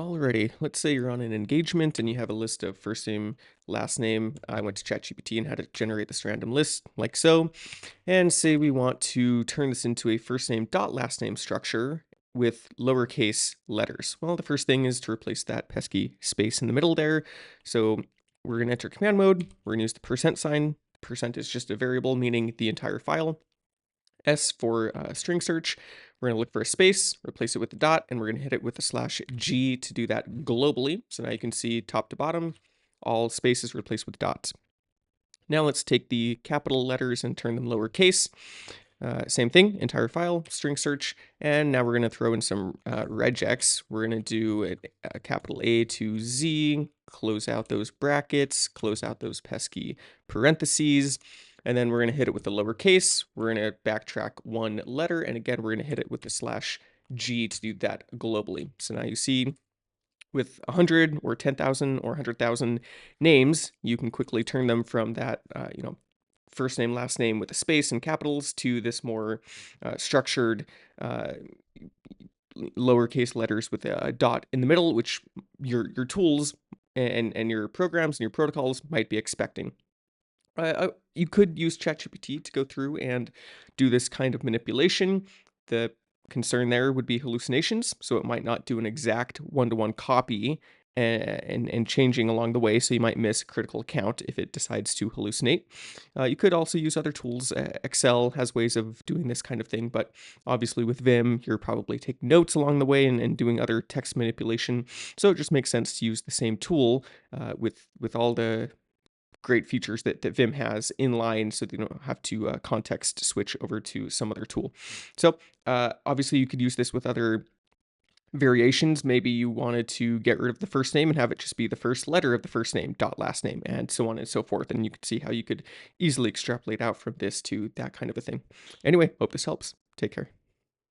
Alrighty, let's say you're on an engagement and you have a list of first name, last name. I went to ChatGPT and had it generate this random list like so. And say we want to turn this into a first name dot last name structure with lowercase letters. Well, the first thing is to replace that pesky space in the middle there. So we're going to enter command mode. We're going to use the percent sign. Percent is just a variable meaning the entire file. S for string search. We're going to look for a space, replace it with the dot, and we're going to hit it with a /G to do that globally. So now you can see top to bottom, all spaces replaced with dots. Now let's take the capital letters and turn them lowercase. Same thing, entire file, string search, and now we're going to throw in some regex. We're going to do a capital A to Z, close out those brackets, close out those pesky parentheses, and then we're going to hit it with the lowercase. We're going to backtrack one letter, and again, we're going to hit it with the /G to do that globally. So now you see with 100 or 10,000 or 100,000 names, you can quickly turn them from that, first name, last name with a space and capitals to this more structured lowercase letters with a dot in the middle, which your tools and your programs and your protocols might be expecting. You could use ChatGPT to go through and do this kind of manipulation. The concern there would be hallucinations, so it might not do an exact one-to-one copy and changing along the way, so you might miss a critical count if it decides to hallucinate. You could also use other tools. Excel has ways of doing this kind of thing, but obviously with Vim, you're probably taking notes along the way and doing other text manipulation, so it just makes sense to use the same tool with all the great features that Vim has in line so that you don't have to context switch over to some other tool. So obviously you could use this with other variations. Maybe you wanted to get rid of the first name and have it just be the first letter of the first name dot last name and so on and so forth. And you could see how you could easily extrapolate out from this to that kind of a thing. Anyway, hope this helps. Take care.